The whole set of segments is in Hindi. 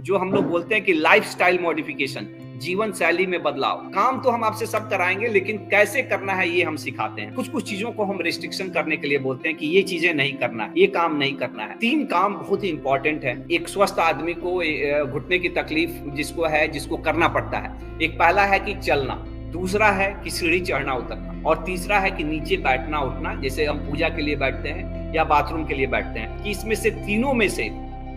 जो हम लोग बोलते हैं कि लाइफस्टाइल मॉडिफिकेशन, जीवन शैली में बदलाव। काम तो हम आपसे सब कराएंगे, लेकिन कैसे करना है ये हम सिखाते हैं। कुछ कुछ चीजों को हम रिस्ट्रिक्शन करने के लिए बोलते हैं कि ये चीजें नहीं करना है, ये काम नहीं करना है। 3 काम बहुत ही इंपॉर्टेंट है एक स्वस्थ आदमी को घुटने की तकलीफ जिसको है, जिसको करना पड़ता है। एक पहला है कि चलना, दूसरा है कि सीढ़ी चढ़ना उतरना, और तीसरा है कि नीचे बैठना उठना, जैसे हम पूजा के लिए बैठते हैं या बाथरूम के लिए बैठते हैं। कि इसमें से तीनों में से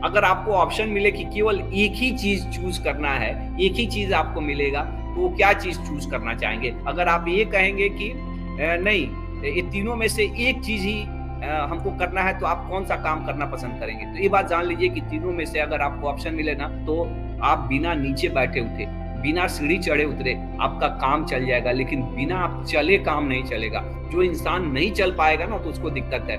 अगर आपको ऑप्शन मिले कि केवल एक ही चीज चूज करना है, एक ही चीज आपको मिलेगा, तो वो क्या चीज चूज करना चाहेंगे? अगर आप ये कहेंगे कि नहीं, ये तीनों में से एक चीज ही हमको करना है, तो आप कौन सा काम करना पसंद करेंगे? तो ये बात जान लीजिए कि तीनों में से अगर आपको ऑप्शन मिले ना, तो आप बिना नीचे बैठे उठे, बिना सीढ़ी चढ़े उतरे आपका काम चल जाएगा, लेकिन बिना आप चले काम नहीं चलेगा। जो इंसान नहीं चल पाएगा ना, तो उसको दिक्कत है।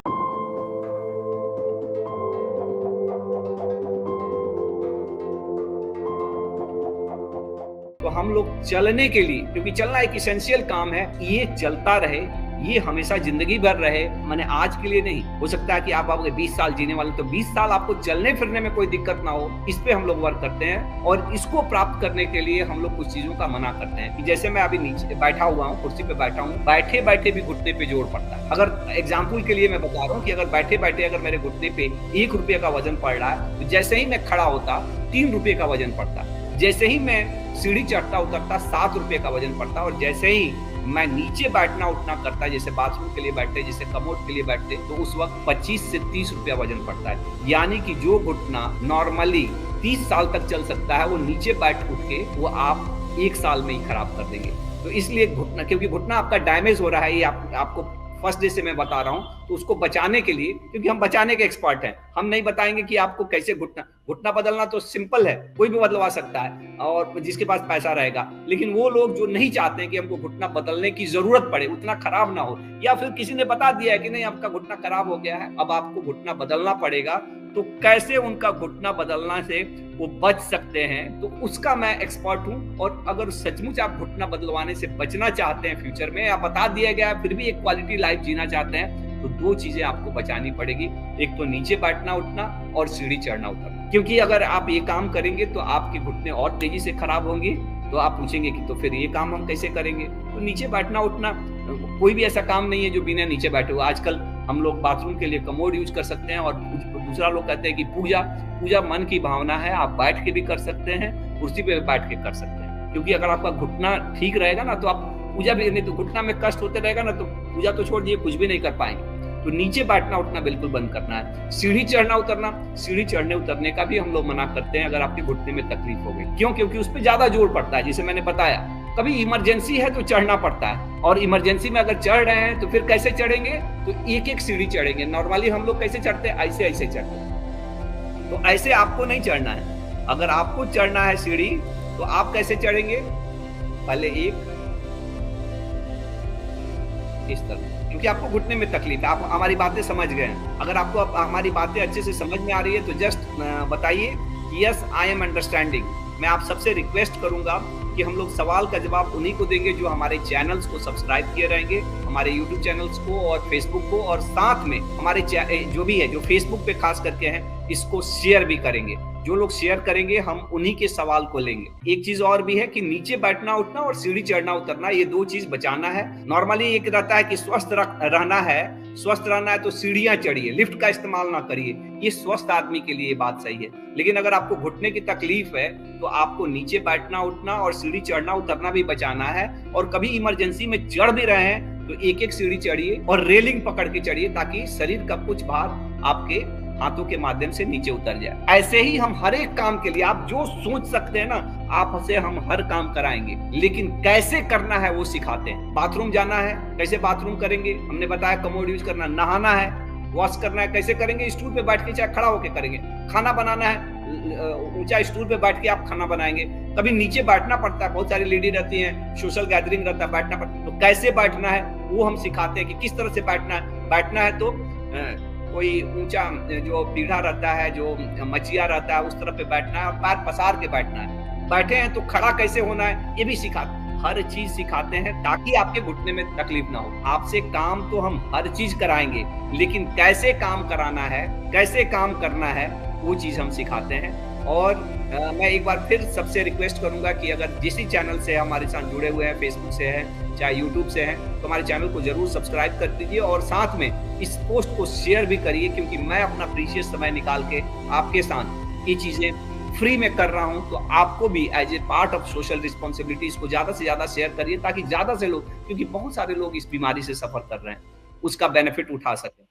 तो हम लोग चलने के लिए, क्योंकि चलना एक इसेंशियल काम है, ये चलता रहे, ये हमेशा जिंदगी भर रहे। मैंने आज के लिए नहीं, हो सकता है कि आप आपके 20 साल जीने वाले, तो 20 साल आपको चलने फिरने में कोई दिक्कत ना हो। इस पे हम लोग वर्क करते हैं, और इसको प्राप्त करने के लिए हम लोग कुछ चीजों का मना करते हैं। कि जैसे मैं अभी नीचे बैठा हुआ हूँ, कुर्सी पे बैठा हूँ, बैठे बैठे भी घुटने पे जोर पड़ता है। अगर एग्जाम्पल के लिए मैं बता रहा हूँ कि अगर बैठे बैठे अगर मेरे घुटने पे 1 रुपये का वजन पड़ रहा है, तो जैसे ही मैं खड़ा होता 3 रुपये का वजन पड़ता। जैसे ही मैं सीढ़ी चढ़ता उतरता 7 रुपये का वजन पड़ता, और जैसे ही मैं नीचे बैठना उठना करता, जैसे बाथरूम के लिए बैठते, जैसे कमोड के लिए बैठते, तो उस वक्त 25 से 30 रुपया वजन पड़ता है। यानी कि जो घुटना नॉर्मली 30 साल तक चल सकता है, वो नीचे बैठ उठ के वो आप 1 साल में ही खराब कर देंगे। तो इसलिए घुटना, क्योंकि घुटना आपका डैमेज हो रहा है, ये आपको फर्स्ट डे से मैं बता रहा हूं, तो उसको बचाने के लिए, क्योंकि हम बचाने के एक्सपर्ट हैं, हम नहीं बताएंगे कि आपको कैसे घुटना बदलना। तो सिंपल है, कोई भी बदलवा सकता है, और जिसके पास पैसा रहेगा। लेकिन वो लोग जो नहीं चाहते हैं कि हमको घुटना बदलने की जरूरत पड़े, उतना खराब ना हो, या फिर किसी ने बता दिया है कि नहीं आपका घुटना खराब हो गया है, अब आपको घुटना बदलना पड़ेगा, तो कैसे उनका घुटना बदलना से वो बच सकते हैं, तो उसका मैं एक्सपर्ट हूं। और अगर सचमुच आप घुटना बदलवाने से बचना चाहते हैं फ्यूचर में, या बता दिया गया फिर भी एक क्वालिटी लाइफ जीना चाहते हैं, तो 2 चीजें आपको बचानी पड़ेगी। एक तो नीचे बैठना उठना, और सीढ़ी चढ़ना उतरना। क्योंकि अगर आप ये काम करेंगे तो आपके घुटने और तेजी से खराब होंगे। तो आप पूछेंगे कि तो फिर ये काम हम कैसे करेंगे? तो नीचे बैठना उठना, कोई भी ऐसा काम नहीं है जो बिना नीचे बैठे हुए। आजकल हम लोग बाथरूम के लिए कमोड यूज कर सकते हैं, और दूसरा लोग कहते हैं कि पूजा मन की भावना है, आप बैठ के भी कर सकते हैं, कुर्सी पे बैठ के कर सकते हैं। क्योंकि अगर आपका घुटना ठीक रहेगा ना, तो आप पूजा भी नहीं, तो घुटना में कष्ट होते रहेगा ना, तो पूजा तो छोड़ दिए, कुछ भी नहीं कर पाएंगे। तो नीचे बैठना उठना बिल्कुल बंद करना है। सीढ़ी चढ़ना उतरना, सीढ़ी चढ़ने उतरने का भी हम लोग मना करते हैं अगर आपके घुटने में तकलीफ हो गई। क्यों? क्योंकि उस पर ज्यादा जोर पड़ता है। जैसे मैंने बताया, कभी इमरजेंसी है तो चढ़ना पड़ता है, और इमरजेंसी में अगर चढ़ रहे हैं तो फिर कैसे चढ़ेंगे? तो एक एक सीढ़ी चढ़ेंगे। नॉर्मली हम लोग कैसे चढ़ते हैं? ऐसे ऐसे चढ़ते हैं। तो ऐसे आपको नहीं चढ़ना है। अगर आपको चढ़ना है सीढ़ी, तो आप कैसे चढ़ेंगे? पहले एक इस तरह, क्योंकि आपको घुटने में तकलीफ है। आप हमारी बातें समझ गए हैं। अगर आपको हमारी बातें अच्छे से समझ में आ रही है, तो जस्ट बताइए यस आई एम अंडरस्टैंडिंग। मैं आप सबसे रिक्वेस्ट करूंगा कि हम लोग सवाल का जवाब उन्हीं को देंगे जो हमारे चैनल्स को सब्सक्राइब किए रहेंगे, हमारे यूट्यूब चैनल्स को और फेसबुक को, और साथ में हमारे जो भी है, जो फेसबुक पे खास करके हैं, इसको शेयर भी करेंगे। जो लोग शेयर करेंगे, हम उन्हीं के सवाल को लेंगे। एक चीज और भी है कि नीचे बैठना उठना और सीढ़ी चढ़ना उतरना, ये 2 चीज बचाना है। नॉर्मली एक रहता है कि स्वस्थ रहना है तो सीढ़ियां चढ़िए, लिफ्ट का इस्तेमाल ना करिए। ये स्वस्थ आदमी के लिए बात सही है। लेकिन अगर आपको घुटने की तकलीफ है, तो आपको नीचे बैठना उठना और सीढ़ी चढ़ना उतरना भी बचाना है। और कभी इमरजेंसी में चढ़ भी रहे हैं, तो एक एक सीढ़ी चढ़िए और रेलिंग पकड़ के चढ़िए, ताकि शरीर का कुछ भार आपके हाथों के माध्यम से नीचे उतर जाए। ऐसे ही हम हर एक काम के लिए, आप जो सोच सकते हैं ना, आपसे हम हर काम कराएंगे, लेकिन कैसे करना है वो सिखाते हैं। बाथरूम जाना है, कैसे बाथरूम करेंगे, हमने बताया। कमोड यूज करना, नहाना है, वॉश करना है, कैसे करेंगे? स्टूल पे बैठ के, चाहे खड़ा होकर करेंगे। खाना बनाना है, ऊंचा स्टूल पे बैठ के आप खाना बनाएंगे। कभी नीचे बैठना पड़ता है, बहुत सारी लेडी रहती हैं, सोशल गैदरिंग रहता है, बैठना पड़ता है। तो कैसे बैठना है वो हम सिखाते हैं कि किस तरह से बैठना है। तो कोई ऊंचा जो पीढ़ा रहता है, जो मचिया रहता है, उस तरफ पे बैठना है, और पैर पसार के बैठना है। बैठे हैं तो खड़ा कैसे होना है, ये भी सिखाते हैं। हर चीज सिखाते हैं ताकि आपके घुटने में तकलीफ ना हो। आपसे काम तो हम हर चीज कराएंगे, लेकिन कैसे काम कराना है, कैसे काम करना है, वो चीज हम सिखाते हैं। और मैं एक बार फिर सबसे रिक्वेस्ट करूँगा कि अगर जिस चैनल से हमारे साथ जुड़े हुए हैं, फेसबुक से हैं, चाहे यूट्यूब से हैं, तो हमारे चैनल को ज़रूर सब्सक्राइब कर दीजिए और साथ में इस पोस्ट को शेयर भी करिए, क्योंकि मैं अपना प्रीशियस समय निकाल के आपके साथ ये चीज़ें फ्री में कर रहा हूँ, तो आपको भी as a part of social responsibility इसको ज़्यादा से ज़्यादा शेयर करिए, ताकि ज़्यादा से लोग, क्योंकि बहुत सारे लोग इस बीमारी से सफ़र कर रहे हैं, उसका बेनिफिट उठा सकें।